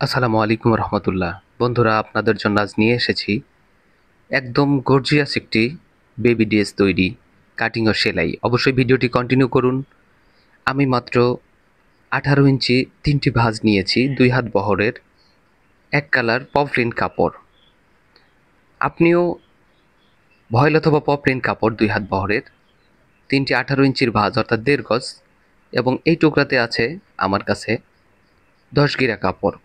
আসসালামু আলাইকুম রহমতুল্লাহ। বন্ধুরা, আপনাদের জন্য আজ নিয়ে এসেছি একদম গর্জিয়াস একটি বেবি ড্রেস তৈরি, কাটিং ও সেলাই। অবশ্যই ভিডিওটি কন্টিনিউ করুন। আমি মাত্র 18 ইঞ্চি 3টি ভাঁজ নিয়েছি, 2 হাত বহরের, এক কালার পপলিন কাপড়। আপনিও ভয়েল অথবা পপলিন কাপড় 2 হাত বহরের, 3টি 18 ইঞ্চির ভাঁজ অর্থাৎ 1.5 গজ, এবং এই টুকরাতে আছে আমার কাছে 10 গিরা কাপড়।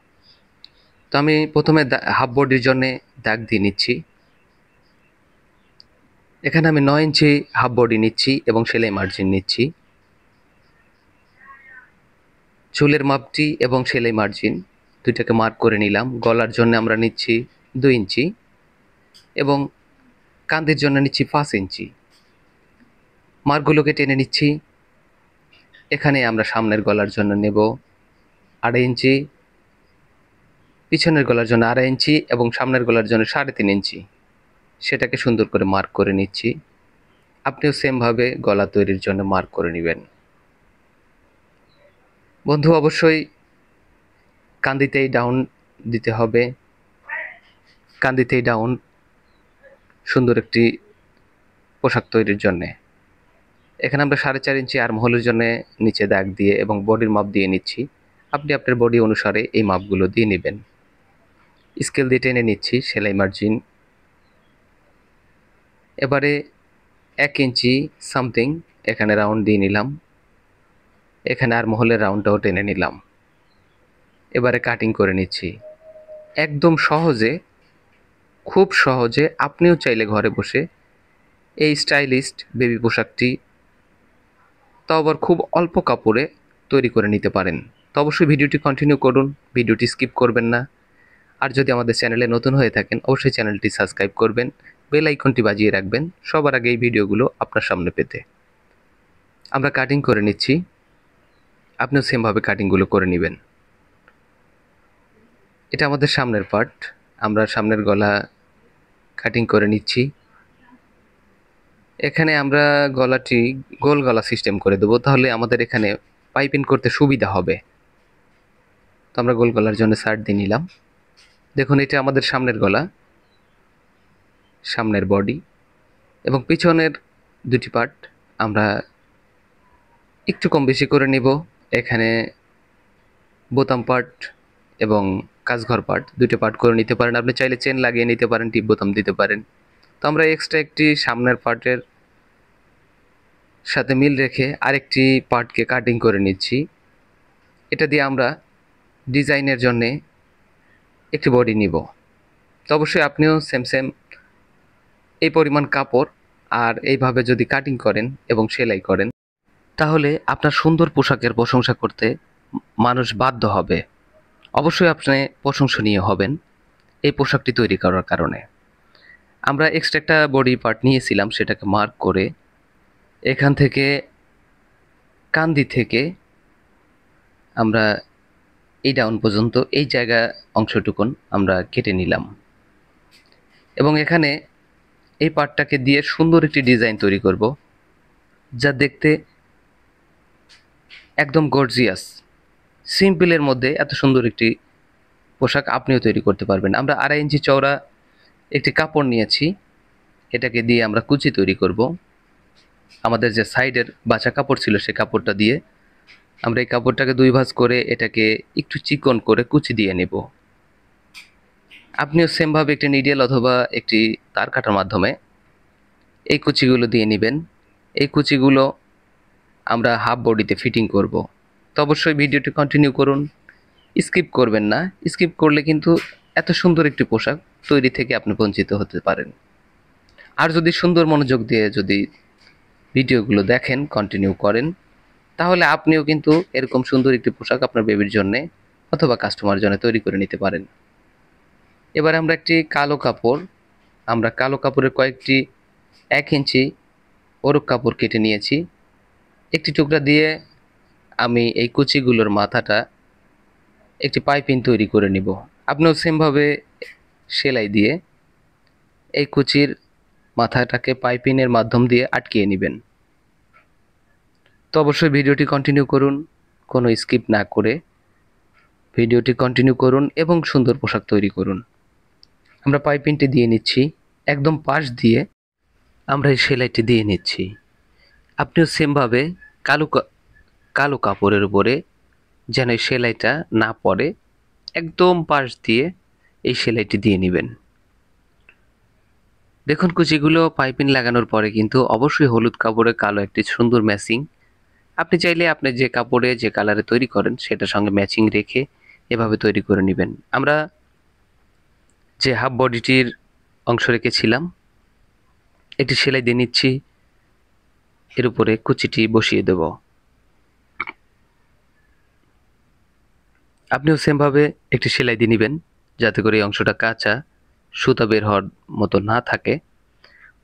তো আমি প্রথমে হাফ বডির জন্য দাগ দিয়ে নিচ্ছি। এখানে আমি 9 ইঞ্চি হাফ বডি নিচ্ছি এবং সেলাই মার্জিন নিচ্ছি। চুলের মাপটি এবং সেলাই মার্জিন দুইটাকে মার্ক করে নিলাম। গলার জন্য আমরা নিচ্ছি 2 ইঞ্চি এবং কাঁধের জন্য নিচ্ছি 5 ইঞ্চি। মার্কগুলোকে টেনে নিচ্ছি। এখানে আমরা সামনের গলার জন্য নেব 2.5 ইঞ্চি, পিছনের গলার জন্য 2.5 ইঞ্চি এবং সামনের গলার জন্য 3.5 ইঞ্চি। সেটাকে সুন্দর করে মার্ক করে নিচ্ছি। আপনিও সেমভাবে গলা তৈরির জন্য মার্ক করে নেবেন। বন্ধু, অবশ্যই কান্দিতেই ডাউন দিতে হবে। কান্দিতেই ডাউন সুন্দর একটি পোশাক তৈরির জন্যে। এখানে আমরা 4.5 ইঞ্চি আর্ম হোলের জন্য নিচে দাগ দিয়ে এবং বডির মাপ দিয়ে নিচ্ছি। আপনি আপনার বডি অনুসারে এই মাপগুলো দিয়ে নেবেন। স্কেল দিয়ে টেনে নিচ্ছি সেলাই মার্জিন। এবারে 1 ইঞ্চি সামথিং এখানে রাউন্ড দিয়ে নিলাম। এখানে আর্ম হোলের রাউন্ডটাও টেনে নিলাম। এবারে কাটিং করে নিচ্ছি একদম সহজে, খুব সহজে। আপনিও চাইলে ঘরে বসে এই স্টাইলিস্ট বেবি পোশাকটি, তাও আবার খুব অল্প কাপড়ে তৈরি করে নিতে পারেন। তো অবশ্যই ভিডিওটি কন্টিনিউ করুন, ভিডিওটি স্কিপ করবেন না। আর যদি আমাদের চ্যানেলে নতুন হয়ে থাকেন, অবশ্যই চ্যানেলটি সাবস্ক্রাইব করবেন, বেল আইকনটি বাজিয়ে রাখবেন সবার আগে এই ভিডিওগুলো আপনার সামনে পেতে। আমরা কাটিং করে নিচ্ছি, আপনিও সেমভাবে কাটিংগুলো করে নেবেন। এটা আমাদের সামনের পার্ট। আমরা সামনের গলা কাটিং করে নিচ্ছি। এখানে আমরা গলাটি গোল গলা সিস্টেম করে দেবো, তাহলে আমাদের এখানে পাইপিং করতে সুবিধা হবে। তো আমরা গোল গলার জন্য সাইড দিয়ে নিলাম। দেখুন, এটা আমাদের সামনের গলা, সামনের বডি, এবং পিছনের দুটি পার্ট আমরা একটু কম বেশি করে নিব। এখানে বোতাম পার্ট এবং কাজঘর পার্ট, দুটো পার্ট করে নিতে পারেন। আপনি চাইলে চেন লাগিয়ে নিতে পারেন, টিপ বোতাম দিতে পারেন। তো আমরা এক্সট্রা একটি সামনের পার্টের সাথে মিল রেখে আরেকটি পার্টকে কাটিং করে নিচ্ছি। এটা দিয়ে আমরা ডিজাইনের জন্যে একটি বডি নিব। তো অবশ্যই আপনিও সেম এই পরিমাণ কাপড় আর এইভাবে যদি কাটিং করেন এবং সেলাই করেন, তাহলে আপনার সুন্দর পোশাকের প্রশংসা করতে মানুষ বাধ্য হবে। অবশ্যই আপনি প্রশংসনীয় হবেন এই পোশাকটি তৈরি করার কারণে। আমরা এক্সট্রা একটা বডি পার্ট নিয়েছিলাম, সেটাকে মার্ক করে এখান থেকে কান্দি থেকে আমরা এই ডাউন পর্যন্ত এই জায়গা অংশটুকুন আমরা কেটে নিলাম এবং এখানে এই পার্টটাকে দিয়ে সুন্দর একটি ডিজাইন তৈরি করব, যা দেখতে একদম গর্জিয়াস। সিম্পলের মধ্যে এত সুন্দর একটি পোশাক আপনিও তৈরি করতে পারবেন। আমরা 2.5 ইঞ্চি চওড়া একটি কাপড় নিয়েছি, এটাকে দিয়ে আমরা কুচি তৈরি করব। আমাদের যে সাইডের বাঁচা কাপড় ছিল সেই কাপড়টা দিয়ে আমরা এই কাপড়টাকে 2 ভাঁজ করে এটাকে একটু চিকন করে কুচি দিয়ে নেব। আপনিও সেমভাবে একটি নিডেল অথবা একটি তার কাটার মাধ্যমে এই কুচিগুলো দিয়ে নেবেন। এই কুচিগুলো আমরা হাফ বডিতে ফিটিং করব। তো অবশ্যই ভিডিওটি কন্টিনিউ করুন, স্কিপ করবেন না। স্কিপ করলে কিন্তু এত সুন্দর একটি পোশাক তৈরি থেকে আপনি বঞ্চিত হতে পারেন। আর যদি সুন্দর মনোযোগ দিয়ে যদি ভিডিওগুলো দেখেন, কন্টিনিউ করেন, তাহলে আপনিও কিন্তু এরকম সুন্দর একটি পোশাক আপনার বেবির জন্য অথবা কাস্টমার জন্য তৈরি করে নিতে পারেন। এবার আমরা একটি কালো কাপড়, আমরা কালো কাপড়ের কয়েকটি 1 ইঞ্চি ওরক কাপড় কেটে নিয়েছি। একটি টুকরা দিয়ে আমি এই কুচিগুলোর মাথাটা একটি পাইপিং তৈরি করে নিব। আপনিও সেমভাবে সেলাই দিয়ে এই কুচির মাথাটাকে পাইপিংয়ের মাধ্যম দিয়ে আটকিয়ে নেবেন। তো অবশ্যই ভিডিওটি কন্টিনিউ করুন, কোনো স্কিপ না করে। ভিডিওটি কন্টিনিউ করুন এবং সুন্দর পোশাক তৈরি করুন। আমরা পাইপিংটি দিয়ে নিচ্ছি, একদম পাশ দিয়ে আমরা এই সেলাইটি দিয়ে নিচ্ছি। আপনিও সেমভাবে কালো কাপড়ের উপরে যেন এই সেলাইটা না পড়ে, একদম পাশ দিয়ে এই সেলাইটি দিয়ে নেবেন। দেখুন কুচিগুলো পাইপিং লাগানোর পরে কিন্তু অবশ্যই হলুদ কাপড়ে কালো একটি সুন্দর ম্যাচিং। আপনি চাইলে আপনি যে কাপড়ে যে কালারে তৈরি করেন সেটার সঙ্গে ম্যাচিং রেখে এভাবে তৈরি করে নেবেন। আমরা যে হাফ বডিটির অংশ রেখেছিলাম একটি সেলাই দিয়ে নিচ্ছি, এর উপরে কুচিটি বসিয়ে দেব। আপনিও সেমভাবে একটি সেলাই দিয়ে নেবেন যাতে করে এই অংশটা কাঁচা সুতা বের হওয়ার মতো না থাকে।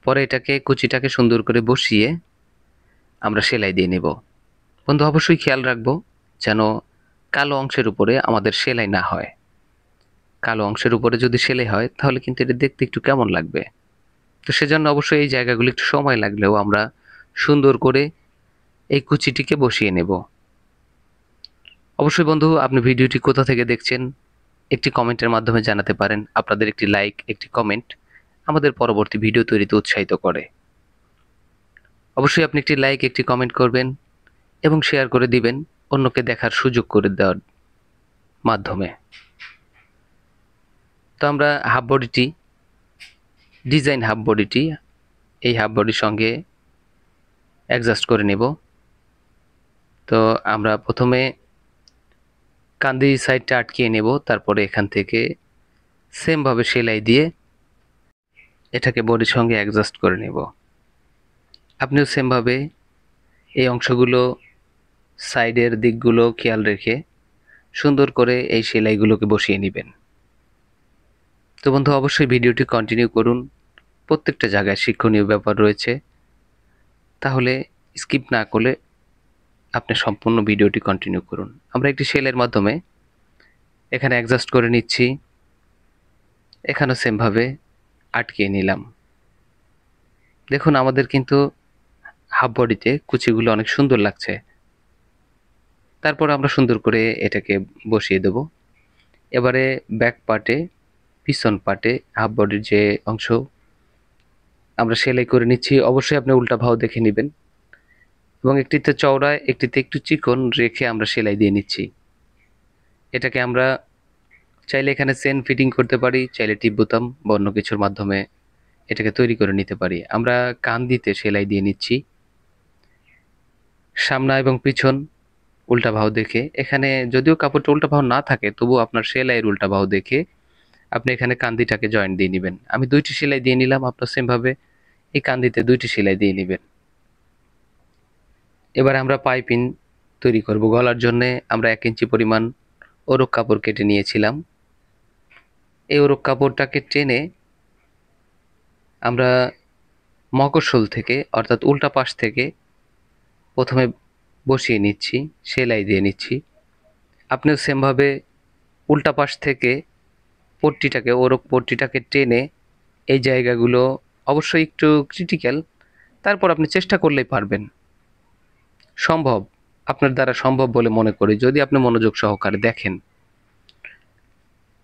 পরে এটাকে কুচিটাকে সুন্দর করে বসিয়ে আমরা সেলাই দিয়ে নেব। বন্ধু অবশ্যই খেয়াল রাখবো যেন কালো অংশের উপরে আমাদের সেলাই না হয়। কালো অংশের উপরে যদি সেলাই হয় তাহলে কিন্তু এটা দেখতে একটু কেমন লাগবে। তো সেজন্য অবশ্যই এই জায়গাগুলো একটু সময় লাগলেও আমরা সুন্দর করে এই কুচিটিকে বসিয়ে নেব। অবশ্যই বন্ধু আপনি ভিডিওটি কোথা থেকে দেখছেন একটি কমেন্টের মাধ্যমে জানাতে পারেন। আপনাদের একটি লাইক, একটি কমেন্ট আমাদের পরবর্তী ভিডিও তৈরিতে উৎসাহিত করে। অবশ্যই আপনি একটি লাইক, একটি কমেন্ট করবেন এবং শেয়ার করে দিবেন অন্যকে দেখার সুযোগ করে দেওয়ার মাধ্যমে। তো আমরা ডিজাইন হাফ বডিটি এই হাফ বডির সঙ্গে অ্যাডজাস্ট করে নেব। তো আমরা প্রথমে কান্দি সাইডটা আটকিয়ে নেব, তারপরে এখান থেকে সেমভাবে সেলাই দিয়ে এটাকে বডির সঙ্গে অ্যাডজাস্ট করে নেব। আপনিও সেমভাবে এই অংশগুলো সাইডের দিকগুলো খেয়াল রেখে সুন্দর করে এই সেলাইগুলোকে বসিয়ে নেবেন। তো বন্ধু অবশ্যই ভিডিওটি কন্টিনিউ করুন, প্রত্যেকটা জায়গায় শিক্ষণীয় ব্যাপার রয়েছে, তাহলে স্কিপ না করলে আপনি সম্পূর্ণ ভিডিওটি কন্টিনিউ করুন। আমরা একটি সেলাইয়ের মাধ্যমে এখানে অ্যাডজাস্ট করে নিচ্ছি, এখানেও সেমভাবে আটকিয়ে নিলাম। দেখুন আমাদের কিন্তু হাফ বডিতে কুচিগুলো অনেক সুন্দর লাগছে। তারপর আমরা সুন্দর করে এটাকে বসিয়ে দেব। এবারে ব্যাক পার্টে, পিছন পার্টে হাফ বডির যে অংশ আমরা সেলাই করে নিচ্ছি। অবশ্যই আপনি উল্টা ভাও দেখে নেবেন এবং একটিতে চওড়া একটিতে একটু চিকন রেখে আমরা সেলাই দিয়ে নিচ্ছি। এটাকে আমরা চাইলে এখানে চেন ফিটিং করতে পারি, চাইলে টিপ বোতাম বা অন্য কিছুর মাধ্যমে এটাকে তৈরি করে নিতে পারি। আমরা কান দিতে সেলাই দিয়ে নিচ্ছি, সামনা এবং পিছন উল্টা ভাও দেখে। এখানে যদিও কাপড়টা উল্টা ভাও না থাকে তবুও আপনার সেলাইয়ের উল্টা ভাও দেখে আপনি এখানে কান্দিটাকে জয়েন্ট দিয়ে নেবেন। আমি 2টি সেলাই দিয়ে নিলাম, আপনার সেমভাবে এই কান্দিতে 2টি সেলাই দিয়ে নেবেন। এবার আমরা পাইপিং তৈরি করব। গলার জন্য আমরা 1 ইঞ্চি পরিমাণ ওরক কাপড় কেটে নিয়েছিলাম। এই ওরক কাপড়টাকে টেনে আমরা মকরশোল থেকে অর্থাৎ উল্টা পাশ থেকে প্রথমে বসিয়ে নিচ্ছি, সেলাই দিয়ে নিচ্ছি। আপনিও সেমভাবে উল্টা পাশ থেকে পট্টিটাকে ওরক পট্টিটাকে টেনে এই জায়গাগুলো অবশ্যই একটু ক্রিটিক্যাল, তারপর আপনি চেষ্টা করলেই পারবেন। সম্ভব, আপনার দ্বারা সম্ভব বলে মনে করি যদি আপনি মনোযোগ সহকারে দেখেন।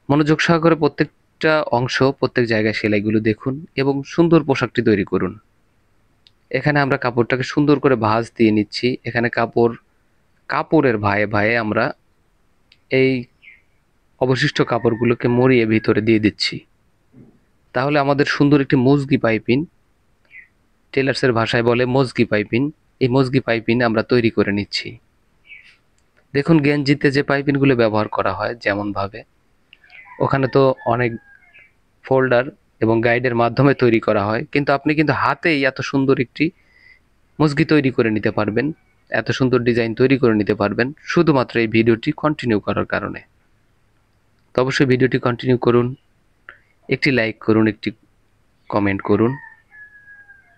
মনোযোগ সহকারে প্রত্যেকটা অংশ প্রত্যেক জায়গায় সেলাইগুলো দেখুন এবং সুন্দর পোশাকটি তৈরি করুন। এখানে আমরা কাপড়টাকে সুন্দর করে ভাঁজ দিয়ে নিচ্ছি। এখানে কাপড়ের ভাঁয়ে ভাঁয়ে আমরা এই অবশিষ্ট কাপড়গুলোকে মরিয়ে ভিতরে দিয়ে দিচ্ছি। তাহলে আমাদের সুন্দর একটি মজগি পাইপিং, টেলার্সের ভাষায় বলে মজগি পাইপিং, এই মজগি পাইপিং আমরা তৈরি করে নিচ্ছি। দেখুন গেঞ্জিতে যে পাইপিংগুলো ব্যবহার করা হয় যেমনভাবে, ওখানে তো অনেক ফোল্ডার এবং গাইডের মাধ্যমে তৈরি করা হয়, কিন্তু আপনি কিন্তু হাতেই এত সুন্দর একটি মজগি তৈরি করে নিতে পারবেন, এত সুন্দর ডিজাইন তৈরি করে নিতে পারবেন শুধুমাত্র এই ভিডিওটি কন্টিনিউ করার কারণে। তো অবশ্যই ভিডিওটি কন্টিনিউ করুন, একটি লাইক করুন, একটি কমেন্ট করুন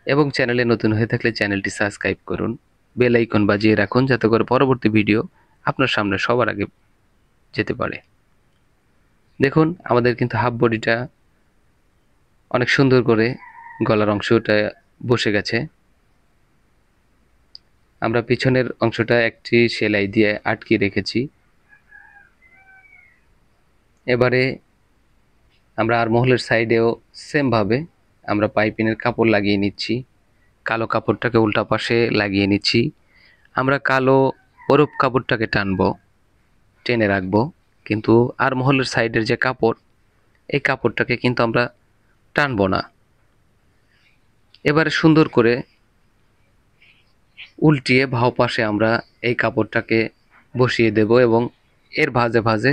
এবং চ্যানেলে নতুন হয়ে থাকলে চ্যানেলটি সাবস্ক্রাইব করুন, বেল আইকন বাজিয়ে রাখুন যাতে করে পরবর্তী ভিডিও আপনার সামনে সবার আগে যেতে পারে। দেখুন আমাদের কিন্তু হাফ বডিটা অনেক সুন্দর করে গলার অংশটা বসে গেছে। আমরা পিছনের অংশটা একটি সেলাই দিয়ে আটকে রেখেছি। এবারে আমরা আরমহলের সাইডেও সেমভাবে আমরা পাইপিনের কাপড় লাগিয়ে নিচ্ছি। কালো কাপড়টাকে উল্টা পাশে লাগিয়ে নিচ্ছি। আমরা কালো ওরপ কাপড়টাকে টেনে রাখবো, কিন্তু আরমহলের সাইডের যে কাপড়, এই কাপড়টাকে কিন্তু আমরা টানবো না। এবারে সুন্দর করে উল্টিয়ে ভাও পাশে আমরা এই কাপড়টাকে বসিয়ে দেব এবং এর ভাঁজে ভাঁজে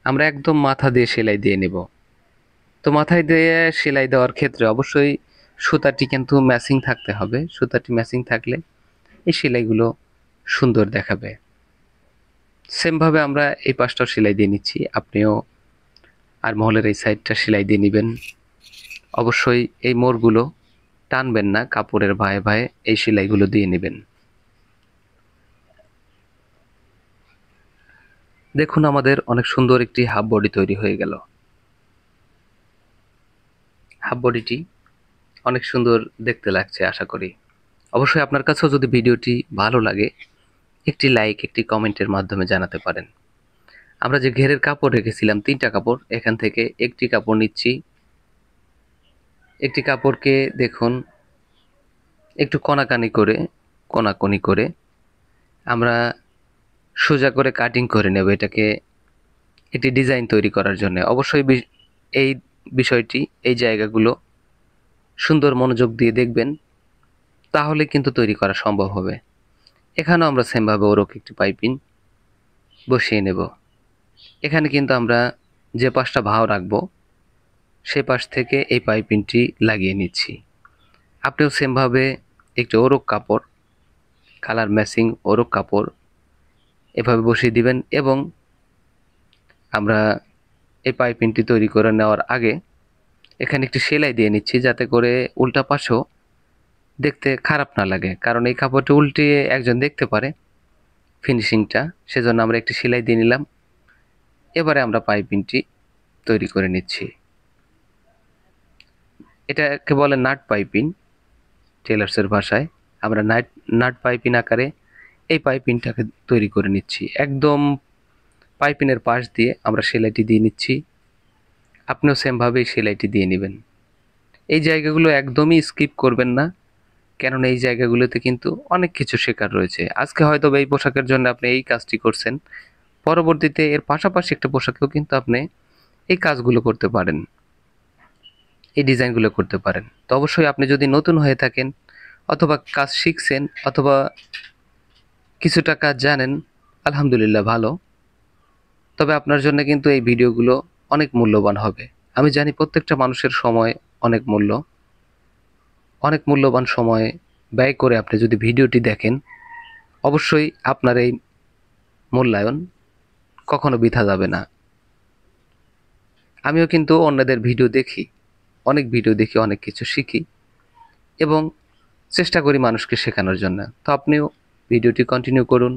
আমরা একদম মাথা দিয়ে সেলাই দিয়ে নেব। তো মাথায় দিয়ে সেলাই দেওয়ার ক্ষেত্রে অবশ্যই সুতাটি কিন্তু ম্যাচিং থাকতে হবে। সুতাটি ম্যাচিং থাকলে এই সেলাইগুলো সুন্দর দেখাবে। সেমভাবে আমরা এই পাশটাও সেলাই দিয়ে নিচ্ছি। আপনিও আরমহলের এই সাইডটা সেলাই দিয়ে নেবেন। অবশ্যই এই মোড়গুলো টানবেন না, কাপড়ের ভাঁয়ে ভাঁয়ে এই সেলাইগুলো দিয়ে নেবেন। দেখুন আমাদের অনেক সুন্দর একটি হাফ বডি তৈরি হয়ে গেল। হাফ বডিটি অনেক সুন্দর দেখতে লাগছে আশা করি। অবশ্যই আপনার কাছেও যদি ভিডিওটি ভালো লাগে একটি লাইক, একটি কমেন্টের মাধ্যমে জানাতে পারেন। আমরা যে ঘেরের কাপড় রেখেছিলাম 3টা কাপড়, এখান থেকে একটি কাপড় নিচ্ছি। একটি কাপড়কে দেখুন একটু কোনাকুনি করে আমরা সোজা করে কাটিং করে নেব এটাকে একটি ডিজাইন তৈরি করার জন্য। অবশ্যই এই বিষয়টি, এই জায়গাগুলো সুন্দর মনোযোগ দিয়ে দেখবেন, তাহলে কিন্তু তৈরি করা সম্ভব হবে। এখানেও আমরা সেমভাবে ওরক একটি পাইপিং বসিয়ে নেব। এখানে কিন্তু আমরা যে পাশটা ভাও রাখবো সে পাশ থেকে এই পাইপিংটি লাগিয়ে নিচ্ছি। আপনিও সেমভাবে একটি ওরক কাপড়, কালার ম্যাচিং ওরক কাপড় এভাবে বসিয়ে দিবেন এবং আমরা এই পাইপিংটি তৈরি করে নেওয়ার আগে এখানে একটি সেলাই দিয়ে নিচ্ছি, যাতে করে উল্টা পাশেও দেখতে খারাপ না লাগে, কারণ এই কাপড়টি উল্টিয়ে একজন দেখতে পারে ফিনিশিংটা, সেজন্য আমরা একটি সেলাই দিয়ে নিলাম। এবারে আমরা পাইপিংটি তৈরি করে নিচ্ছি। এটাকে বলে নাট পাইপিং টেলার্সের ভাষায়। আমরা নাট পাইপিং আকারে এই পাইপিংটাকে তৈরি করে নিচ্ছি। একদম পাইপিনের পাশ দিয়ে আমরা সেলাইটি দিয়ে নিচ্ছি। আপনিও সেমভাবে সেলাইটি দিয়ে নেবেন। এই জায়গাগুলো একদমই স্কিপ করবেন না, কেননা এই জায়গাগুলোতে কিন্তু অনেক কিছু শেখার রয়েছে। আজকে হয়তো এই পোশাকের জন্য আপনি এই কাজটি করছেন, পরবর্তীতে এর পাশাপাশি একটা পোশাকেও কিন্তু আপনি এই কাজগুলো করতে পারেন, এই ডিজাইনগুলো করতে পারেন। তো অবশ্যই আপনি যদি নতুন হয়ে থাকেন অথবা কাজ শিখছেন অথবা কিছুটা কাজ জানেন, আলহামদুলিল্লাহ ভালো। তবে আপনার জন্য কিন্তু এই ভিডিওগুলো অনেক মূল্যবান হবে। আমি জানি প্রত্যেকটা মানুষের সময় অনেক মূল্যবান সময় ব্যয় করে আপনি যদি ভিডিওটি দেখেন, অবশ্যই আপনার এই মূল্যায়ন কখনো বৃথা যাবে না। আমিও কিন্তু অন্যদের ভিডিও দেখি, অনেক কিছু শিখি এবং চেষ্টা করি মানুষকে শেখানোর জন্য। তো আপনিও ভিডিওটি কন্টিনিউ করুন,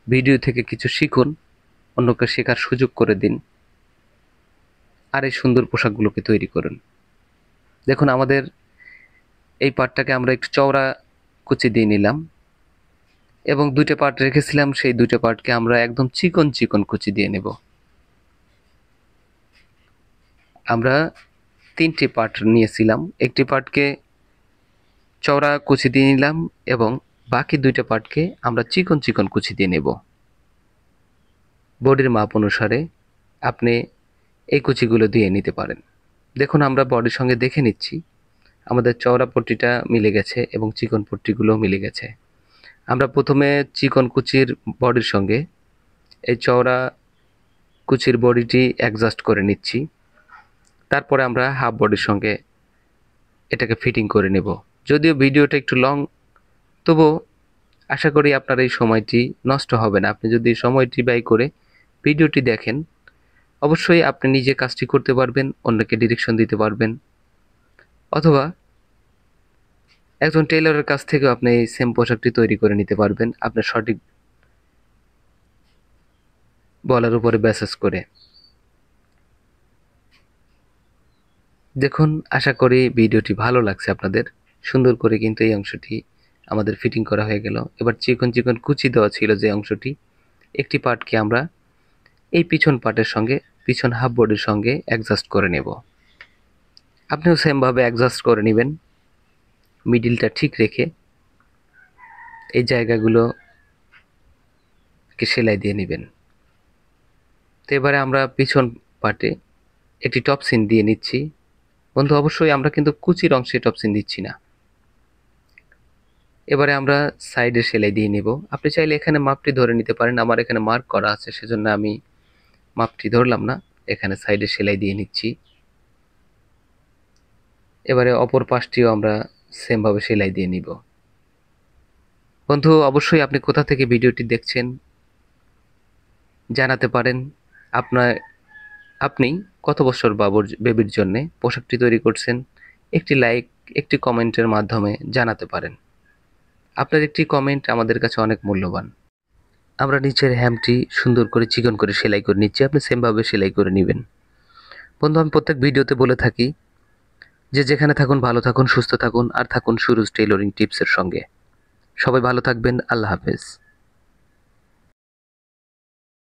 ভিডিও থেকে কিছু শিখুন, অন্যকে শেখার সুযোগ করে দিন, আর এই সুন্দর পোশাকগুলোকে তৈরি করুন। দেখুন আমাদের এই পার্টটাকে আমরা একটু চওড়া কুচি দিয়ে নিলাম এবং 2টা পার্ট রেখেছিলাম, সেই 2টা পার্টকে আমরা একদম চিকন চিকন কুচি দিয়ে নেব। আমরা 3টে পার্ট নিয়েছিলাম, একটি পার্টকে চওড়া কুচি দিয়ে নিলাম এবং বাকি 2টা পার্টকে আমরা চিকন চিকন কুচি দিয়ে নেব। বডির মাপ অনুসারে আপনি এই কুচিগুলো দিয়ে নিতে পারেন। দেখুন আমরা বডির সঙ্গে দেখে নিচ্ছি আমাদের চওড়া পট্টিটা মিলে গেছে এবং চিকন পট্টিগুলো মিলে গেছে। আমরা প্রথমে চিকন কুচির বডির সঙ্গে এই চওড়া কুচির বডিটি অ্যাডজাস্ট করে নিচ্ছি। তারপরে আমরা হাফ বডির সঙ্গে এটাকে ফিটিং করে নেব। যদিও ভিডিওটা একটু লং, তবুও আশা করি আপনার এই সময়টি নষ্ট হবে না। আপনি যদি সময়টি ব্যয় করে ভিডিওটি দেখেন, অবশ্যই আপনি নিজে কাজটি করতে পারবেন, অন্যকে ডিরেকশন দিতে পারবেন, অথবা একজন টেইলরের কাছ থেকেও আপনি এই সেম পোশাকটি তৈরি করে নিতে পারবেন আপনার সঠিক বলার উপরে বেসিস করে। দেখুন আশা করি ভিডিওটি ভালো লাগছে আপনাদের। সুন্দর করে কিন্তু এই অংশটি আমাদের ফিটিং করা হয়ে গেল। এবার চিকন চিকন কুচি দেওয়া ছিল যে অংশটি, একটি পার্টকে আমরা এই পিছন পার্টের সঙ্গে পিছন হাফ বডির সঙ্গে অ্যাডজাস্ট করে নেব। আপনিও সেমভাবে অ্যাডজাস্ট করে নেবেন, মিডিলটা ঠিক রেখে এই জায়গাগুলোকে সেলাই দিয়ে নেবেন। তো এবারে আমরা পিছন পার্টে একটি টপ সিন দিয়ে নিচ্ছি। বন্ধু, অবশ্যই আমরা কিন্তু কুচির অংশে টপ সিন দিচ্ছি না। এবারে আমরা সাইডে সেলাই দিয়ে নেব। আপনি চাইলে এখানে মাপটি ধরে নিতে পারেন, আমার এখানে মার্ক করা আছে সেজন্য আমি মাপটি ধরলাম না, এখানে সাইডে সেলাই দিয়ে নিচ্ছি। এবারে অপর পাশটিও আমরা সেমভাবে সেলাই দিয়ে নিব। বন্ধু, অবশ্যই আপনি কোথা থেকে ভিডিওটি দেখছেন জানাতে পারেন। আপনি কত বছর বেবির জন্য পোশাকটি তৈরি করছেন, একটি লাইক, একটি কমেন্টের মাধ্যমে জানাতে পারেন। আপনার একটি কমেন্ট আমাদের কাছে অনেক মূল্যবান। আমরা নিচের হ্যামটি সুন্দর করে চিকন করে সেলাই করে নিচ্ছি, আপনি সেমভাবে সেলাই করে নেবেন। বন্ধু, আমি প্রত্যেক ভিডিওতে বলে থাকি যে যেখানে থাকুন ভালো থাকুন, সুস্থ থাকুন, আর থাকুন সুরজ টেইলরিং টিপসের সঙ্গে। সবাই ভালো থাকবেন। আল্লাহ হাফেজ।